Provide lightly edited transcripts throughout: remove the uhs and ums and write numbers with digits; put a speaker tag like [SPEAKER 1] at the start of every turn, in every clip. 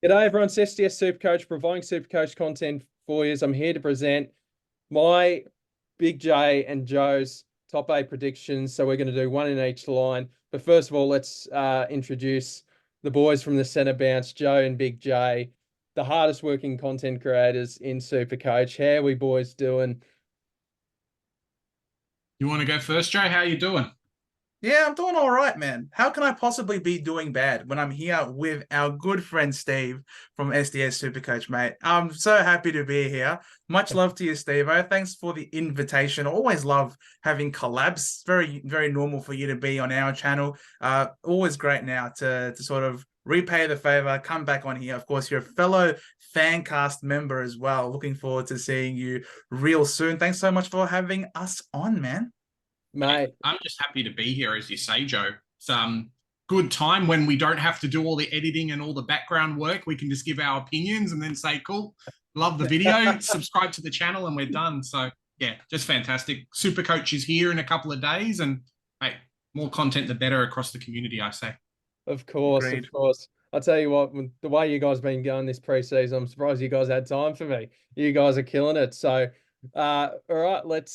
[SPEAKER 1] G'day everyone, it's SDS SuperCoach, providing SuperCoach content for you. I'm here to present my Big J and Joe's top 8 predictions. So we're going to do one in each line. But first of all, let's introduce the boys from the centre bounce, Joe and Big J, the hardest working content creators in SuperCoach. How are we boys doing?
[SPEAKER 2] You want to go first, Joe? How you doing?
[SPEAKER 3] Yeah, I'm doing all right, man. How can I possibly be doing bad when I'm here with our good friend Steve from SDS SuperCoach, mate? I'm so happy to be here. Much love to you, Steve. Thanks for the invitation. I always love having collabs. It's very, very normal for you to be on our channel. Always great now to sort of repay the favor, come back on here. Of course, you're a fellow Fancast member as well. Looking forward to seeing you real soon. Thanks so much for having us on, man.
[SPEAKER 2] Hey,
[SPEAKER 1] Mate,
[SPEAKER 2] I'm just happy to be here, as you say, Joe. It's good time when we don't have to do all the editing and all the background work. We can just give our opinions and then say, cool, love the video, subscribe to the channel, and we're done. So, yeah, just fantastic. Super Coach is here in a couple of days, and hey, more content, the better across the community, I say.
[SPEAKER 1] of course, of
[SPEAKER 3] Agreed.
[SPEAKER 1] course. I'll tell you what, the way you guys have been going this preseason, I'm surprised you guys had time for me. You guys are killing it. So, all right,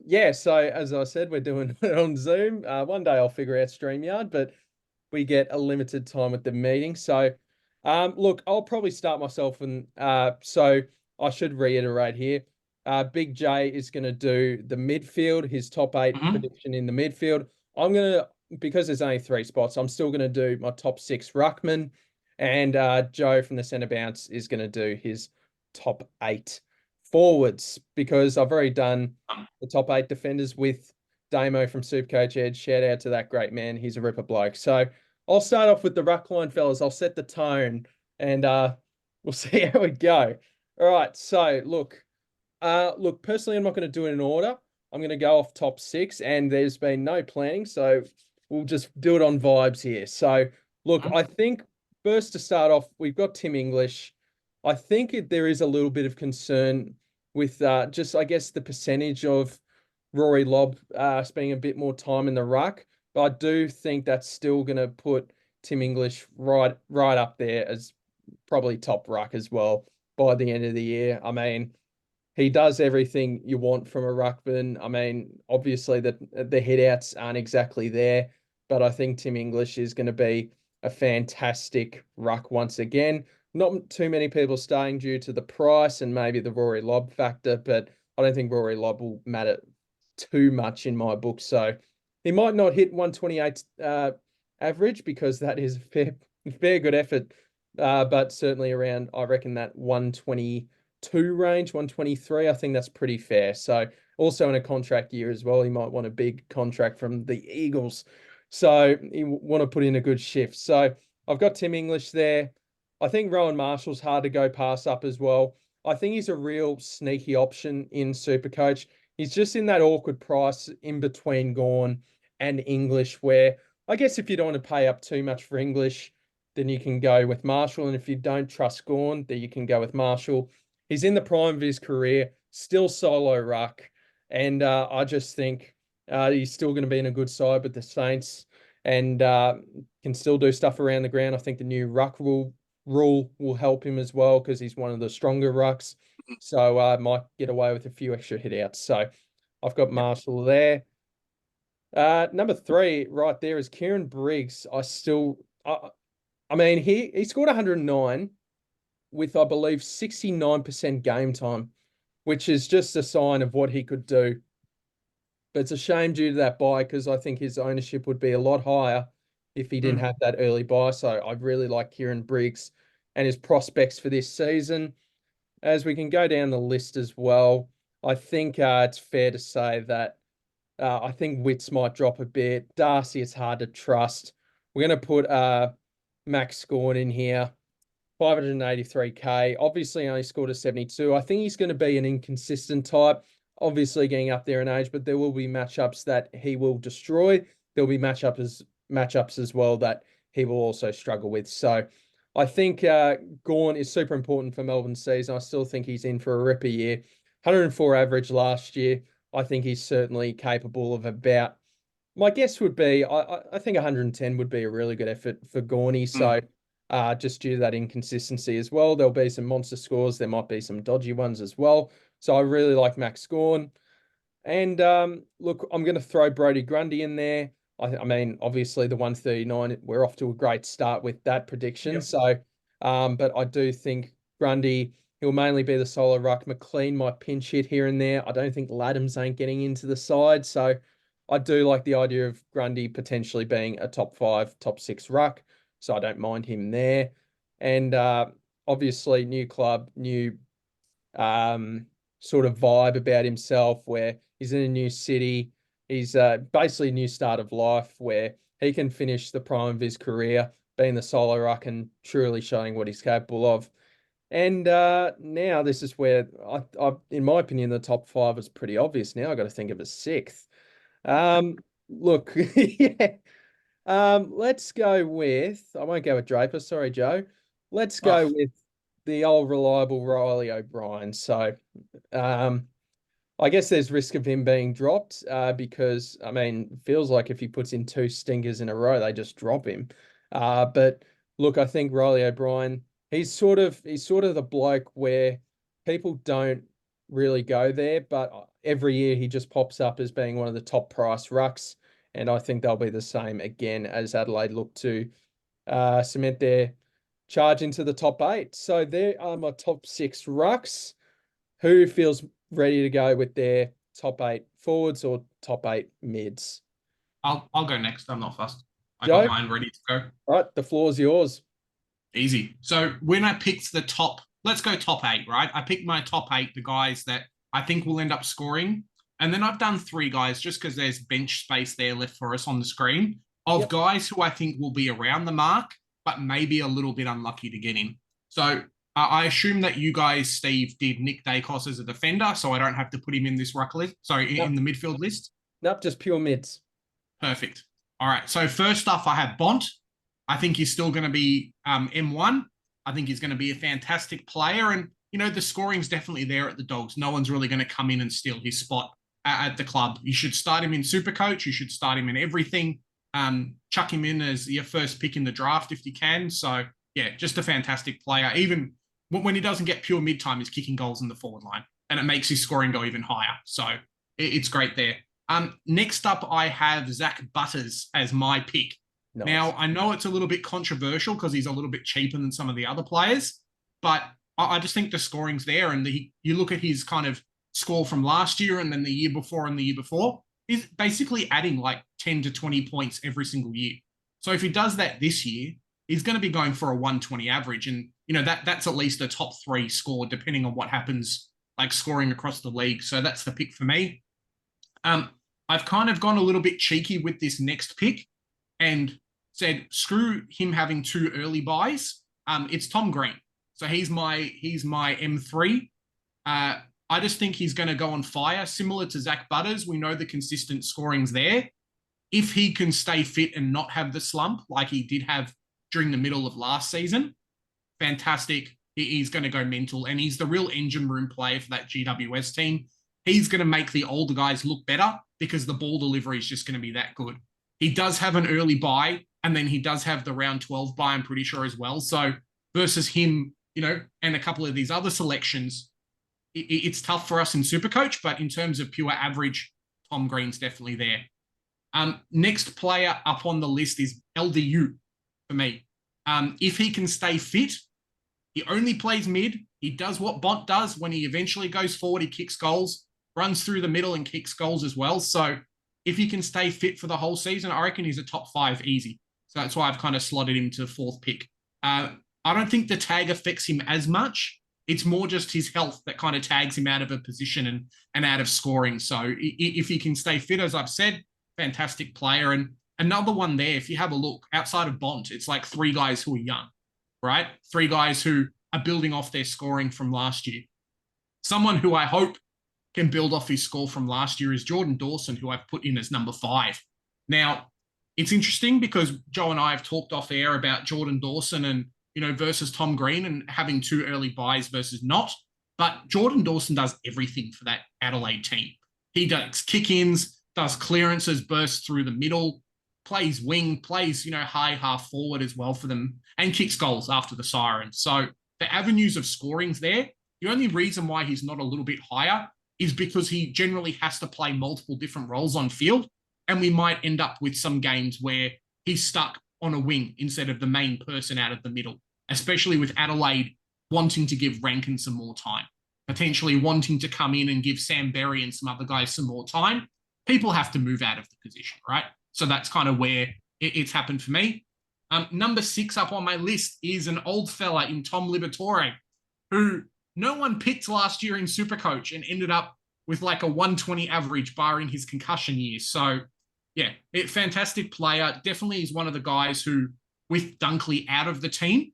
[SPEAKER 1] yeah, so as I said, we're doing it on Zoom. One day I'll figure out StreamYard, but we get a limited time at the meeting. So, look, I'll probably start myself and so I should reiterate here. Big J is going to do the midfield, his top 8
[SPEAKER 2] Mhm.
[SPEAKER 1] prediction in the midfield. I'm going to, because there's only 3 spots, I'm still going to do my top 6 ruckman, and Joe from the centre bounce is going to do his top 8 forwards, because I've already done the top 8 defenders with Damo from Supercoach Edge. Shout out to that great man. He's a ripper bloke. So I'll start off with the ruck line, fellas. I'll set the tone, and we'll see how we go. All right. So look, personally, I'm not going to do it in order. I'm going to go off top 6, and there's been no planning, so we'll just do it on vibes here. So look,
[SPEAKER 2] Mhm.
[SPEAKER 1] I think first to start off, we've got Tim English. I think there is a little bit of concern with just, I guess, the percentage of Rory Lobb spending a bit more time in the ruck. But I do think that's still going to put Tim English right up there as probably top ruck as well by the end of the year. I mean, he does everything you want from a ruckman. I mean, obviously the hitouts aren't exactly there, but I think Tim English is going to be a fantastic ruck once again. Not too many people staying due to the price and maybe the Rory Lobb factor, but I don't think Rory Lobb will matter too much in my book. So he might not hit 128 average, because that is a fair good effort, but certainly around, I reckon, that 122 range, 123. I think that's pretty fair. So also in a contract year as well, he might want a big contract from the Eagles. So you want to put in a good shift. So I've got Tim English there. I think Rowan Marshall's hard to go pass up as well. I think he's a real sneaky option in Supercoach. He's just in that awkward price in between Gawn and English, where I guess if you don't want to pay up too much for English, then you can go with Marshall. And if you don't trust Gawn, then you can go with Marshall. He's in the prime of his career, still solo ruck. And I just think he's still going to be in a good side with the Saints, and can still do stuff around the ground. I think the new ruck rule will help him as well, because he's one of the stronger rucks. So might get away with a few extra hitouts. So I've got
[SPEAKER 3] Yep.
[SPEAKER 1] Marshall there. Number 3 right there is Kieran Briggs. I mean, he scored 109 with, I believe, 69% game time, which is just a sign of what he could do. But it's a shame due to that buy, because I think his ownership would be a lot higher if he didn't
[SPEAKER 3] Mm.
[SPEAKER 1] have that early buy. So I really like Kieran Briggs and his prospects for this season. As we can go down the list as well, I think it's fair to say that I think Wits might drop a bit. Darcy is hard to trust. We're going to put Max Scorn in here, 583K. Obviously, only scored a 72. I think he's going to be an inconsistent type, obviously getting up there in age, but there will be matchups that he will destroy. There'll be matchups as well that he will also struggle with. So I think Gawn is super important for Melbourne's season. I still think he's in for a ripper year. 104 average last year. I think he's certainly capable of about, my guess would be, I think 110 would be a really good effort for Gorney.
[SPEAKER 2] Mm.
[SPEAKER 1] So just due to that inconsistency as well. There'll be some monster scores. There might be some dodgy ones as well. So I really like Max Gawn. And look, I'm going to throw Brodie Grundy in there. I mean, obviously the 139, we're off to a great start with that prediction.
[SPEAKER 3] Yep.
[SPEAKER 1] So, but I do think Grundy, he'll mainly be the solo ruck. McLean might pinch hit here and there. I don't think Laddams ain't getting into the side. So I do like the idea of Grundy potentially being a top 5, top 6 ruck. So I don't mind him there. And obviously new club, new sort of vibe about himself where he's in a new city. He's basically a new start of life where he can finish the prime of his career, being the solo ruck and truly showing what he's capable of. And now this is where, in my opinion, the top 5 is pretty obvious. Now I've got to think of a 6th. Look, yeah. Let's go with, I won't go with Draper. Sorry, Joe. Let's go with the old reliable Riley O'Brien. So, I guess there's risk of him being dropped because, I mean, it feels like if he puts in 2 stingers in a row, they just drop him. But look, I think Riley O'Brien, he's sort of the bloke where people don't really go there, but every year he just pops up as being one of the top price rucks. And I think they'll be the same again as Adelaide look to cement their charge into the top 8. So there are my top 6 rucks. Who feels ready to go with their top 8 forwards or top 8 mids?
[SPEAKER 2] I'll go next. I'm not fussed. I
[SPEAKER 1] Joe?
[SPEAKER 2] got mine ready to go.
[SPEAKER 1] All right, the floor's yours.
[SPEAKER 2] Easy. So when I picked the top, let's go top 8, right? I picked my top 8, the guys that I think will end up scoring. And then I've done 3 guys just because there's bench space there left for us on the screen of guys who I think will be around the mark, but maybe a little bit unlucky to get in. So I assume that you guys, Steve, did Nick Dacos as a defender, so I don't have to put him in this ruck list. Sorry, in the midfield list.
[SPEAKER 1] Nope, just pure mids.
[SPEAKER 2] Perfect. All right. So first off, I have Bont. I think he's still going to be M1. I think he's going to be a fantastic player. And, you know, the scoring's definitely there at the Dogs. No one's really going to come in and steal his spot at the club. You should start him in SuperCoach. You should start him in everything. Chuck him in as your first pick in the draft if you can. So, yeah, just a fantastic player. Even when he doesn't get pure mid-time, he's kicking goals in the forward line. And it makes his scoring go even higher. So it's great there. Next up, I have Zach Butters as my pick. Nice. Now, I know it's a little bit controversial because he's a little bit cheaper than some of the other players, but I just think the scoring's there. And you look at his kind of score from last year and then the year before and the year before, he's basically adding like 10 to 20 points every single year. So if he does that this year, he's going to be going for a 120 average. And, you know, that's at least a top 3 score, depending on what happens, like scoring across the league. So that's the pick for me. I've kind of gone a little bit cheeky with this next pick and said, screw him having 2 early buys. It's Tom Greene. So he's my M3. I just think he's going to go on fire, similar to Zach Butters. We know the consistent scoring's there. If he can stay fit and not have the slump like he did have during the middle of last season, fantastic. He's going to go mental, and he's the real engine room player for that GWS team. He's going to make the older guys look better because the ball delivery is just going to be that good. He does have an early buy, and then he does have the round 12 buy, I'm pretty sure, as well. So versus him, you know, and a couple of these other selections, it's tough for us in SuperCoach, but in terms of pure average, Tom Greene's definitely there. Next player up on the list is LDU for me. If he can stay fit, he only plays mid. He does what Bont does. When he eventually goes forward, he kicks goals, runs through the middle and kicks goals as well. So if he can stay fit for the whole season, I reckon he's a top 5 easy. So that's why I've kind of slotted him to 4th pick. I don't think the tag affects him as much. It's more just his health that kind of tags him out of a position and out of scoring. So if he can stay fit, as I've said, fantastic player. And another one there, if you have a look, outside of Bont, it's like 3 guys who are young, right? 3 guys who are building off their scoring from last year. Someone who I hope can build off his score from last year is Jordan Dawson, who I've put in as number 5. Now, it's interesting because Joe and I have talked off air about Jordan Dawson and, you know, versus Tom Greene and having 2 early buys versus not. But Jordan Dawson does everything for that Adelaide team. He does kick-ins, does clearances, bursts through the middle. plays wing, plays, high half forward as well for them, and kicks goals after the siren. So the avenues of scoring's there. The only reason why he's not a little bit higher is because he generally has to play multiple different roles on field. And we might end up with some games where he's stuck on a wing instead of the main person out of the middle, especially with Adelaide wanting to give Rankin some more time, potentially wanting to come in and give Sam Berry and some other guys some more time. People have to move out of the position, right? So that's kind of where it's happened for me. Number 6 up on my list is an old fella in Tom Liberatore, who no one picked last year in SuperCoach and ended up with like a 120 average barring his concussion years. So yeah, fantastic player. Definitely is one of the guys who, with Dunkley out of the team,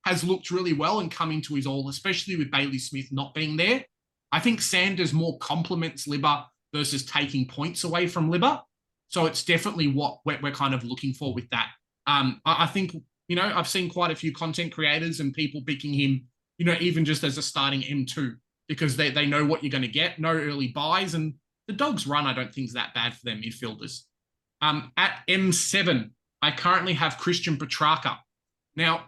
[SPEAKER 2] has looked really well and come into his all, especially with Bailey Smith not being there. I think Sanders more complements Libba versus taking points away from Libba. So it's definitely what we're kind of looking for with that. I think, I've seen quite a few content creators and people picking him, even just as a starting M2, because they know what you're going to get, no early buys, and the Dogs' run I don't think is that bad for their midfielders. At M7, I currently have Christian Petrarca. Now,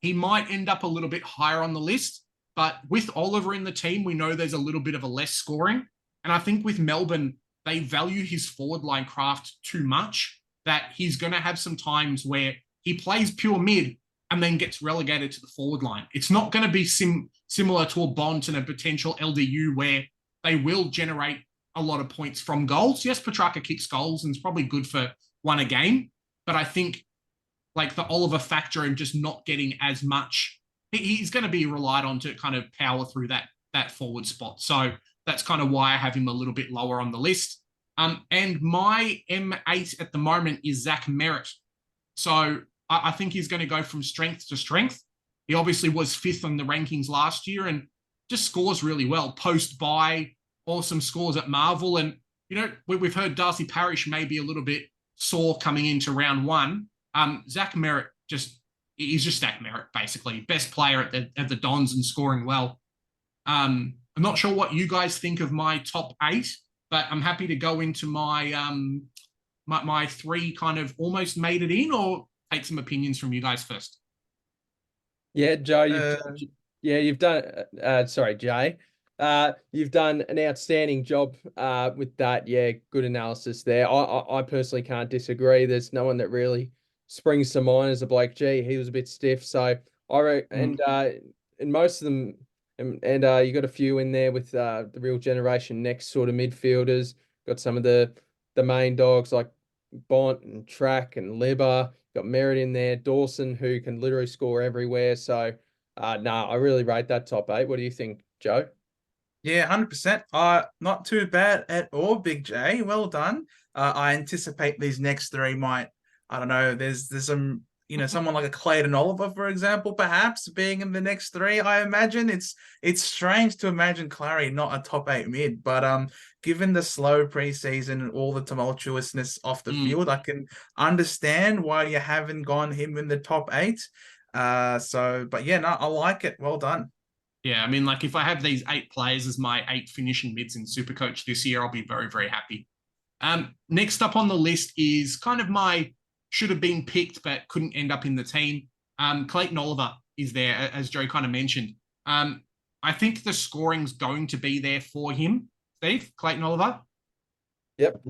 [SPEAKER 2] he might end up a little bit higher on the list, but with Oliver in the team, we know there's a little bit of a less scoring. And I think with Melbourne, they value his forward line craft too much, that he's going to have some times where he plays pure mid and then gets relegated to the forward line. It's not going to be similar to a Bont and a potential LDU where they will generate a lot of points from goals. Yes, Petrarca kicks goals and it's probably good for one a game, but I think like the Oliver factor and just not getting as much, he's going to be relied on to kind of power through that forward spot. So that's kind of why I have him a little bit lower on the list. And my M8 at the moment is Zach Merritt. So I think he's going to go from strength to strength. He obviously was 5th on the rankings last year and just scores really well. Post-buy, awesome scores at Marvel. And, we've heard Darcy Parish may be a little bit sore coming into round 1. Zach Merritt he's just Zach Merritt, basically. Best player at the Dons and scoring well. I'm not sure what you guys think of my top 8, but I'm happy to go into my my 3 kind of almost made it in, or take some opinions from you guys first.
[SPEAKER 1] Yeah, Joe, you've done. Sorry, Jay. You've done an outstanding job with that. Yeah, good analysis there. I personally can't disagree. There's no one that really springs to mind as a bloke. Gee, he was a bit stiff. So and most of them, and you got a few in there with the real generation next sort of midfielders. Got some of the main dogs like Bont and Track and Libba. Got Merritt in there, Dawson, who can literally score everywhere. So, I really rate that top 8. What do you think, Joe?
[SPEAKER 3] Yeah, 100%. Not too bad at all, Big J. Well done. I anticipate these next 3 might, I don't know, there's some, someone like a Clayton Oliver, for example, perhaps being in the next 3. I imagine it's strange to imagine Clary not a top 8 mid, but given the slow preseason and all the tumultuousness off the field, I can understand why you haven't gone him in the top 8. But yeah, no, I like it. Well done.
[SPEAKER 2] Yeah, I mean, like if I have these 8 players as my 8 finishing mids in SuperCoach this year, I'll be very, very happy. Next up on the list is kind of my should have been picked but couldn't end up in the team. Clayton Oliver is there, as Joe kind of mentioned. I think the scoring's going to be there for him. Steve, Clayton Oliver?
[SPEAKER 1] Yep.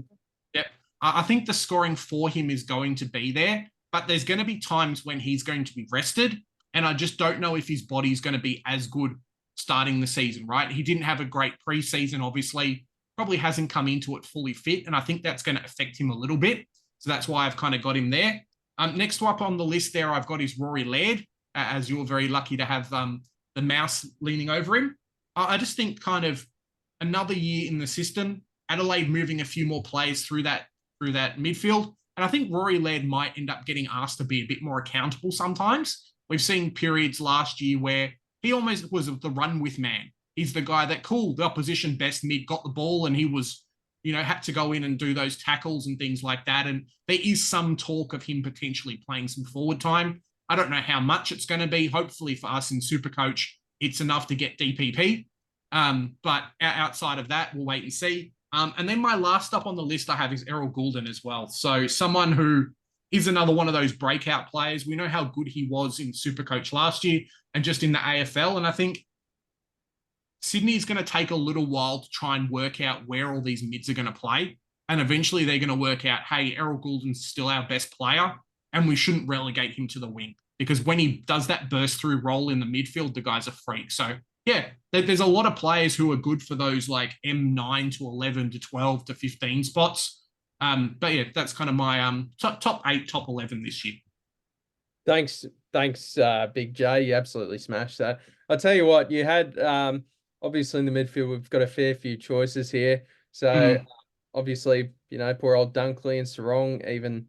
[SPEAKER 2] I think the scoring for him is going to be there, but there's going to be times when he's going to be rested, and I just don't know if his body's going to be as good starting the season, right? He didn't have a great preseason, obviously. Probably hasn't come into it fully fit, and I think that's going to affect him a little bit. So that's why I've kind of got him there. Next up on the list there, I've got is Rory Laird, as you're very lucky to have the mouse leaning over him. I just think kind of another year in the system, Adelaide moving a few more players through that midfield. And I think Rory Laird might end up getting asked to be a bit more accountable sometimes. We've seen periods last year where he almost was the run with man. He's the guy that, the opposition best mid got the ball and he was, had to go in and do those tackles and things like that. And there is some talk of him potentially playing some forward time. I don't know how much it's going to be. Hopefully for us in SuperCoach, it's enough to get DPP. But outside of that, we'll wait and see. And then my last up on the list I have is Errol Goulden as well. So someone who is another one of those breakout players. We know how good he was in SuperCoach last year and just in the AFL. And I think Sydney's going to take a little while to try and work out where all these mids are going to play. And eventually they're going to work out, hey, Errol Goulden's still our best player, and we shouldn't relegate him to the wing. Because when he does that burst through role in the midfield, the guy's a freak. So, yeah, there's a lot of players who are good for those like M9 to 11 to 12 to 15 spots. But yeah, that's kind of my top 8, top 11 this year.
[SPEAKER 1] Thanks, Big J. You absolutely smashed that. I'll tell you what, you had obviously in the midfield, we've got a fair few choices here. So obviously, you know, poor old Dunkley and Sarong, even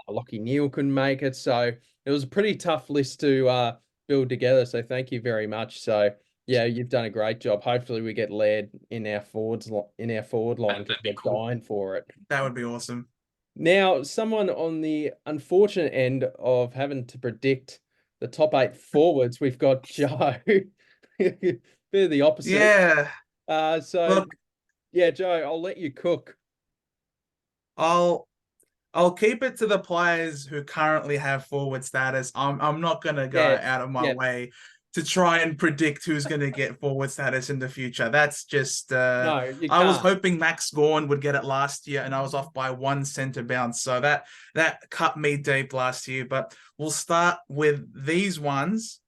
[SPEAKER 1] Lockie Neal couldn't make it. So it was a pretty tough list to build together. So thank you very much. So yeah, you've done a great job. Hopefully we get Laird in our forward line because we're dying for it.
[SPEAKER 3] That would be awesome.
[SPEAKER 1] Now, someone on the unfortunate end of having to predict the top 8 forwards, we've got Joe. Bit of the opposite.
[SPEAKER 3] Yeah.
[SPEAKER 1] Look, yeah, Joe, I'll let you cook.
[SPEAKER 3] I'll keep it to the players who currently have forward status. I'm not gonna go out of my way to try and predict who's gonna get forward status in the future. That's just
[SPEAKER 1] no, you can't.
[SPEAKER 3] I was hoping Max Gawn would get it last year, and I was off by 1 centre bounce. So that cut me deep last year. But we'll start with these ones.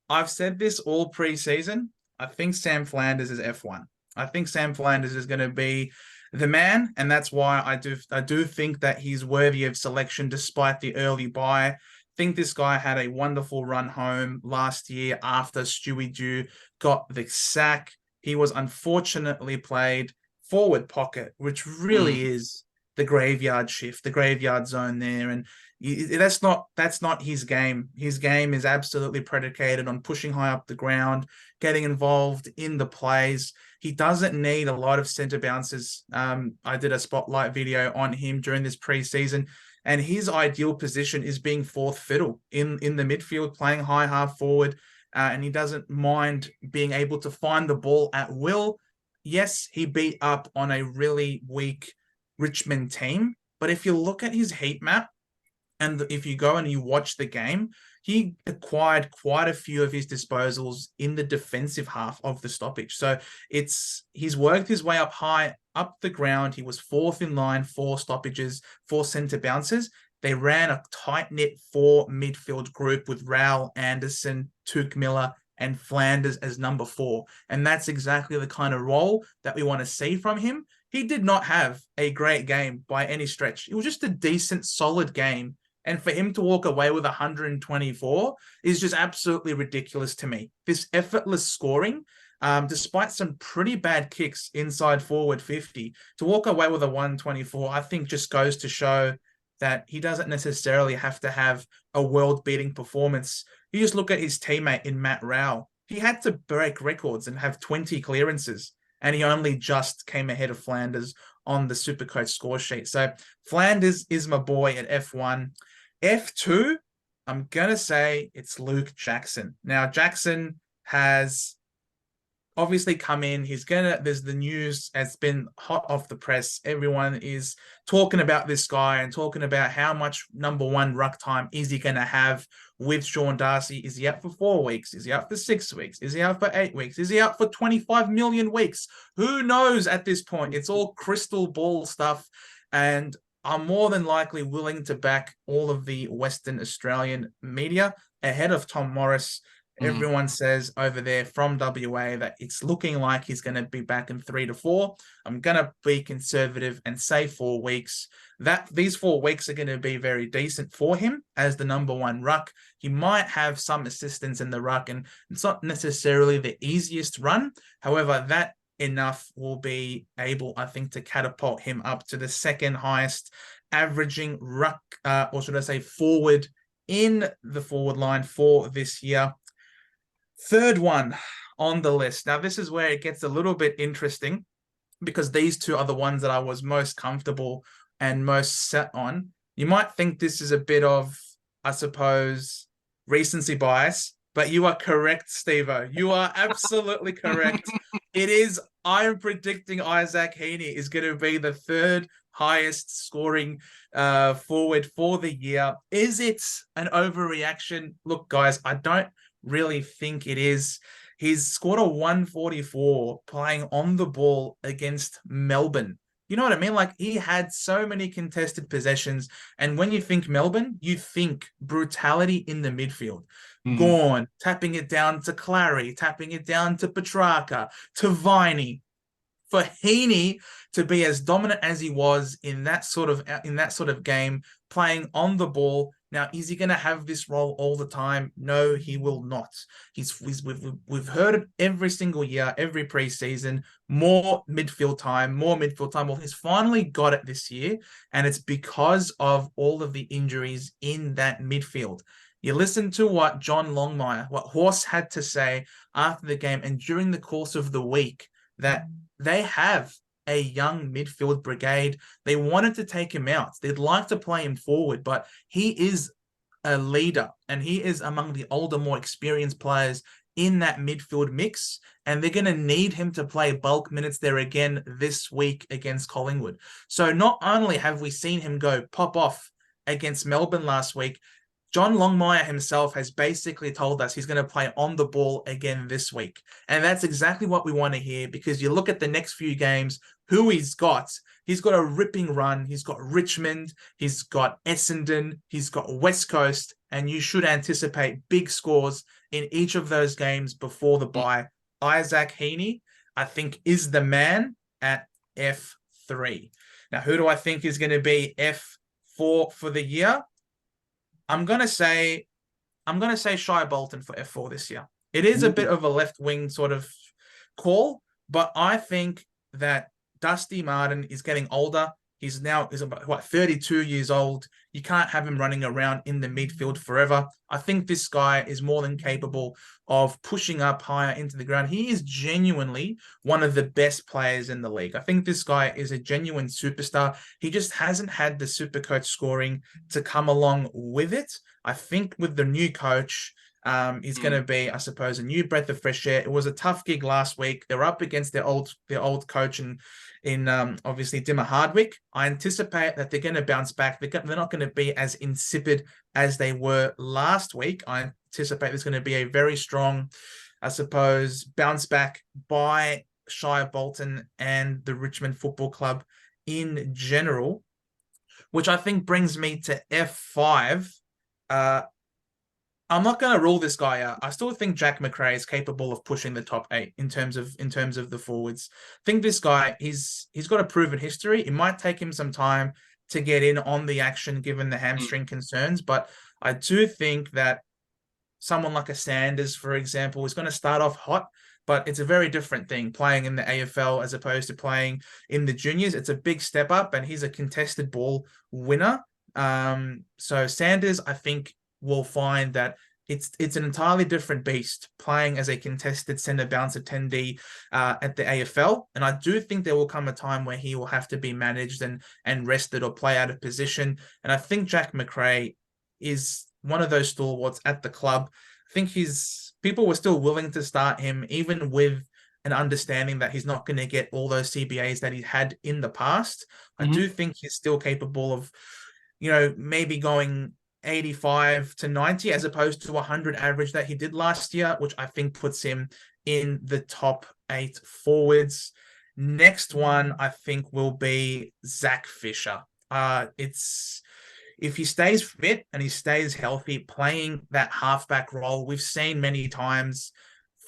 [SPEAKER 3] I've said this all preseason. I think Sam Flanders is F1. I think Sam Flanders is going to be the man, and that's why I do think that he's worthy of selection despite the early bye. I think this guy had a wonderful run home last year after Stewie Dew got the sack. He was unfortunately played forward pocket, which really is the graveyard shift, the graveyard zone there, and that's not his game. His game is absolutely predicated on pushing high up the ground, getting involved in the plays. He doesn't need a lot of center bounces. I did a spotlight video on him during this preseason, and his ideal position is being fourth fiddle in the midfield, playing high half forward, and he doesn't mind being able to find the ball at will. Yes, he beat up on a really weak Richmond team, but if you look at his heat map, and if you go and you watch the game, he acquired quite a few of his disposals in the defensive half of the stoppage. So he's worked his way up high, up the ground. He was 4th in line, 4 stoppages, 4 centre bounces. They ran a tight-knit 4 midfield group with Rowell, Anderson, Took Miller, and Flanders as number 4. And that's exactly the kind of role that we want to see from him. He did not have a great game by any stretch. It was just a decent, solid game. And for him to walk away with 124 is just absolutely ridiculous to me. This effortless scoring, despite some pretty bad kicks inside forward 50, to walk away with a 124, I think just goes to show that he doesn't necessarily have to have a world-beating performance. You just look at his teammate in Matt Rowell. He had to break records and have 20 clearances, and he only just came ahead of Flanders on the SuperCoach score sheet. So Flanders is my boy at F1. F2, I'm going to say it's Luke Jackson. Now, Jackson has obviously come in. There's the news has been hot off the press. Everyone is talking about this guy and talking about how much number 1 ruck time is he going to have with Sean Darcy. Is he out for 4 weeks? Is he out for 6 weeks? Is he out for 8 weeks? Is he out for 25 million weeks? Who knows at this point? It's all crystal ball stuff. And I'm more than likely willing to back all of the Western Australian media ahead of Tom Morris. Everyone says over there from WA that it's looking like he's going to be back in 3 to 4. I'm going to be conservative and say 4 weeks. These 4 weeks are going to be very decent for him as the number 1 ruck. He might have some assistance in the ruck, and it's not necessarily the easiest run. However, that enough will be able, I think, to catapult him up to the 2nd highest averaging ruck, or should I say forward, in the forward line for this year. 3rd one on the list. Now, this is where it gets a little bit interesting because these 2 are the ones that I was most comfortable and most set on. You might think this is a bit of, I suppose, recency bias, but you are correct, Steve-O. You are absolutely correct. It is I'm predicting Isaac Heaney is going to be the third highest scoring forward for the year. Is it an overreaction? Look, guys, I don't really think it is. He's scored a 144 playing on the ball against Melbourne. You know what I mean? Like, he had so many contested possessions. And when you think Melbourne, you think brutality in the midfield. Gawn, tapping it down to Clary, tapping it down to Petrarca, to Viney. For Heaney to be as dominant as he was in that sort of game, playing on the ball. Now, is he going to have this role all the time? No, he will not. We've heard it every single year, every preseason, more midfield time. Well, he's finally got it this year, and it's because of all of the injuries in that midfield. You listen to what John Longmire, what Horse had to say after the game and during the course of the week, that they have a young midfield brigade. They wanted to take him out. They'd like to play him forward, but he is a leader and he is among the older, more experienced players in that midfield mix. And they're going to need him to play bulk minutes there again this week against Collingwood. So not only have we seen him go pop off against Melbourne last week, John Longmire himself has basically told us he's going to play on the ball again this week. And that's exactly what we want to hear, because you look at the next few games, who he's got. He's got a ripping run. He's got Richmond. He's got Essendon. He's got West Coast. And you should anticipate big scores in each of those games before the bye. Isaac Heaney, I think, is the man at F3. Now, who do I think is going to be F4 for the year? I'm gonna say Shai Bolton for F4 this year. It is a bit of a left wing sort of call, but I think that Dusty Martin is getting older. He's about 32 years old. You can't have him running around in the midfield forever. I think this guy is more than capable of pushing up higher into the ground. He is genuinely one of the best players in the league. I think this guy is a genuine superstar. He just hasn't had the SuperCoach scoring to come along with it. I think with the new coach, is going to be, I suppose, a new breath of fresh air. It was a tough gig last week. They're up against their old coach in obviously Dimmer Hardwick. I anticipate that they're going to bounce back. They're not going to be as insipid as they were last week. I anticipate there's going to be a very strong, I suppose, bounce back by Shai Bolton and the Richmond Football Club in general, which I think brings me to F5. I'm not going to rule this guy out. I still think Jack McRae is capable of pushing the top 8 in terms of the forwards. I think this guy, he's got a proven history. It might take him some time to get in on the action given the hamstring concerns, but I do think that someone like a Sanders, for example, is going to start off hot, but it's a very different thing playing in the AFL as opposed to playing in the juniors. It's a big step up, and he's a contested ball winner. So Sanders, I think, will find that it's an entirely different beast playing as a contested centre bouncer 10D at the AFL. And I do think there will come a time where he will have to be managed and rested or play out of position. And I think Jack McRae is one of those stalwarts at the club. I think people were still willing to start him, even with an understanding that he's not going to get all those CBAs that he had in the past. I do think he's still capable of, maybe going 85 to 90 as opposed to 100 average that he did last year, which I think puts him in the top 8 forwards. Next one, I think, will be Zach Fisher. If he stays fit and he stays healthy, playing that halfback role, we've seen many times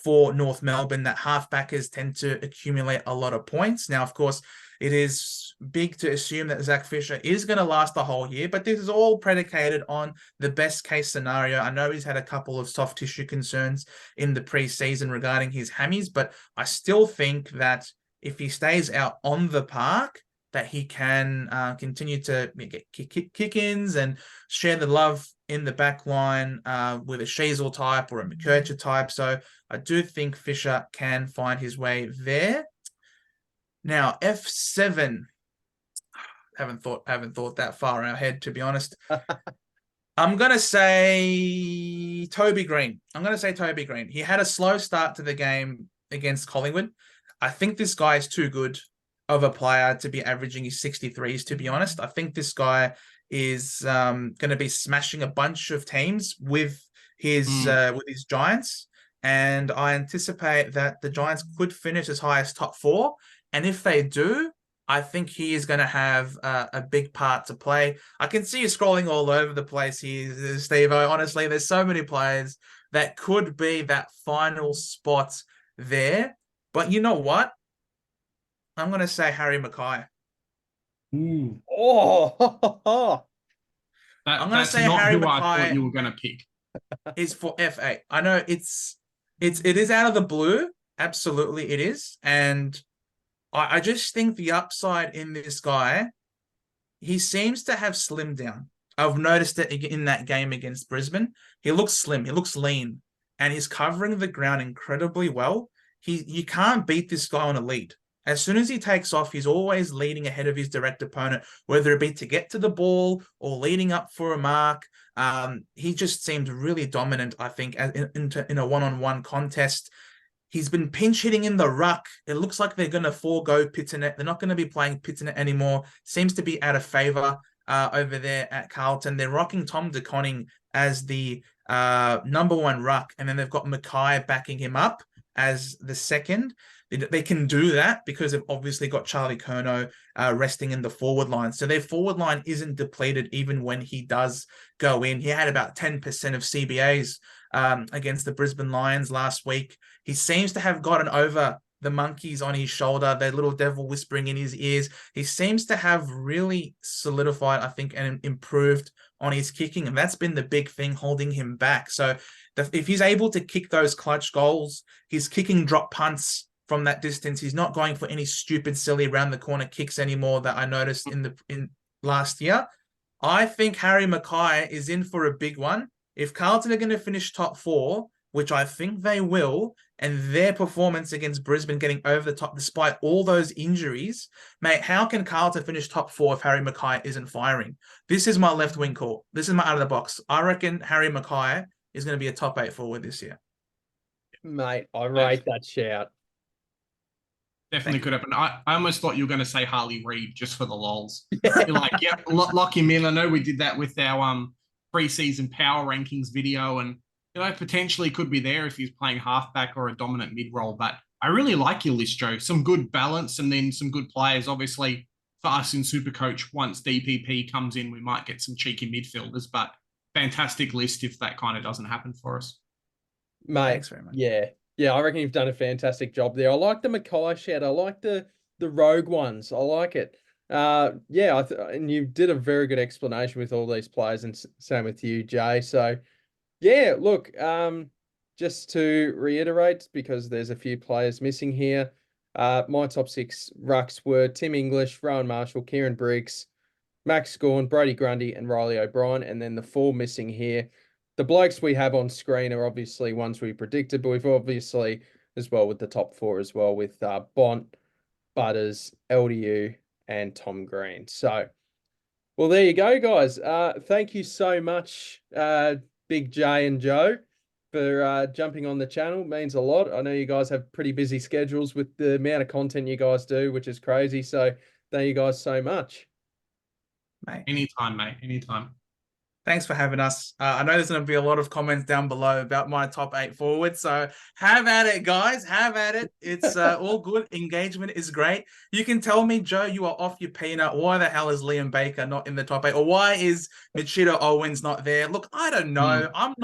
[SPEAKER 3] for North Melbourne that halfbackers tend to accumulate a lot of points. Now, of course, it is big to assume that Zach Fisher is going to last the whole year, but this is all predicated on the best case scenario. I know he's had a couple of soft tissue concerns in the preseason regarding his hammies, but I still think that if he stays out on the park, that he can continue to get kick-ins and share the love in the back line with a Sheasel type or a McKercher type. So I do think Fisher can find his way there. Now, F7, haven't thought that far ahead, to be honest. I'm going to say Toby Greene. He had a slow start to the game against Collingwood. I think this guy is too good of a player to be averaging his 63s, to be honest. I think this guy is going to be smashing a bunch of teams with his Giants. And I anticipate that the Giants could finish as high as top 4. And if they do, I think he is going to have a big part to play. I can see you scrolling all over the place here, Steve. Honestly, there's so many players that could be that final spot there. But you know what? I'm going to say Harry Mackay.
[SPEAKER 1] Oh,
[SPEAKER 3] I'm going to
[SPEAKER 2] That's
[SPEAKER 3] say
[SPEAKER 2] not
[SPEAKER 3] Harry
[SPEAKER 2] who I thought
[SPEAKER 3] Mackay
[SPEAKER 2] you were going to pick.
[SPEAKER 3] is for FA. I know it is out of the blue. Absolutely, it is. And I just think the upside in this guy, he seems to have slimmed down. I've noticed it in that game against Brisbane. He looks slim, he looks lean, and he's covering the ground incredibly well. You can't beat this guy on a lead. As soon as he takes off, he's always leading ahead of his direct opponent, whether it be to get to the ball or leading up for a mark. He just seemed really dominant, I think, in a one-on-one contest. He's been pinch hitting in the ruck. It looks like they're going to forego Pitternet. They're not going to be playing Pitternet anymore. Seems to be out of favor over there at Carlton. They're rocking Tom De Koning as the number 1 ruck, and then they've got Mackay backing him up as the second. They can do that because they've obviously got Charlie Curnow resting in the forward line. So their forward line isn't depleted even when he does go in. He had about 10% of CBAs against the Brisbane Lions last week. He seems to have gotten over the monkeys on his shoulder, their little devil whispering in his ears. He seems to have really solidified, I think, and improved on his kicking. And that's been the big thing holding him back. So if he's able to kick those clutch goals, he's kicking drop punts from that distance. He's not going for any stupid, silly round the corner kicks anymore that I noticed in last year. I think Harry Mackay is in for a big one. If Carlton are going to finish top 4, which I think they will, and their performance against Brisbane getting over the top despite all those injuries, mate, how can Carlton finish top 4 if Harry Mackay isn't firing? This is my left wing call. This is my out of the box. I reckon Harry Mackay is going to be a top 8 forward this year.
[SPEAKER 1] mate, I rate that shout.
[SPEAKER 2] Definitely could happen. I almost thought you were going to say Harley Reid just for the lols. You're like, yeah, lock him in. I know we did that with our preseason power rankings video, and potentially could be there if he's playing halfback or a dominant mid role. But I really like your list, Joe. Some good balance and then some good players. Obviously, for us in SuperCoach, once DPP comes in, we might get some cheeky midfielders. But fantastic list if that kind of doesn't happen for us.
[SPEAKER 1] Mate,
[SPEAKER 3] Thanks very much.
[SPEAKER 1] Yeah, I reckon you've done a fantastic job there. I like the Mackay shout. I like the rogue ones. I like it. And you did a very good explanation with all these players, and same with you, Jay. So, yeah, look, just to reiterate, because there's a few players missing here. My top 6 rucks were Tim English, Rowan Marshall, Kieran Briggs, Max Gawn, Brody Grundy, and Riley O'Brien. And then the 4 missing here. The blokes we have on screen are obviously ones we predicted, but we've obviously as well with the top 4 as well with Bont, Butters, LDU, and Tom Greene. So, well, there you go, guys. Thank you so much, Big J and Joe, for jumping on the channel. It means a lot. I know you guys have pretty busy schedules with the amount of content you guys do, which is crazy. So thank you guys so much.
[SPEAKER 3] Mate.
[SPEAKER 2] Anytime, mate. Anytime.
[SPEAKER 3] Thanks for having us. I know there's going to be a lot of comments down below about my top 8 forwards. So have at it, guys. Have at it. It's all good. Engagement is great. You can tell me, Joe, you are off your peanut. Why the hell is Liam Baker not in the top 8? Or why is Machida Owens not there? Look, I don't know. I'm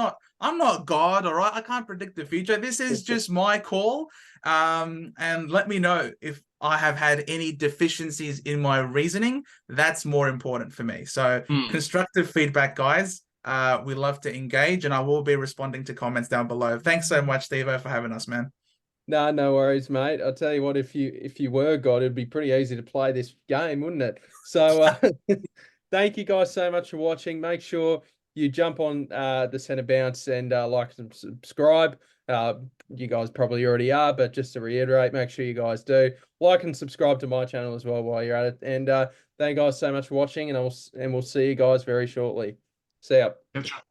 [SPEAKER 3] not God, all right? I can't predict the future. This is just my call. And let me know if I have had any deficiencies in my reasoning. That's more important for me. So constructive feedback, guys. We love to engage, and I will be responding to comments down below. Thanks so much, Steve-O, for having us, man.
[SPEAKER 1] No worries, mate. I'll tell you what, if you were God, it'd be pretty easy to play this game, wouldn't it? So thank you guys so much for watching. Make sure you jump on the Centre Bounce and like and subscribe. You guys probably already are, but just to reiterate, make sure you guys do like and subscribe to my channel as well while you're at it. And thank you guys so much for watching, and we'll see you guys very shortly. See ya.
[SPEAKER 2] Gotcha.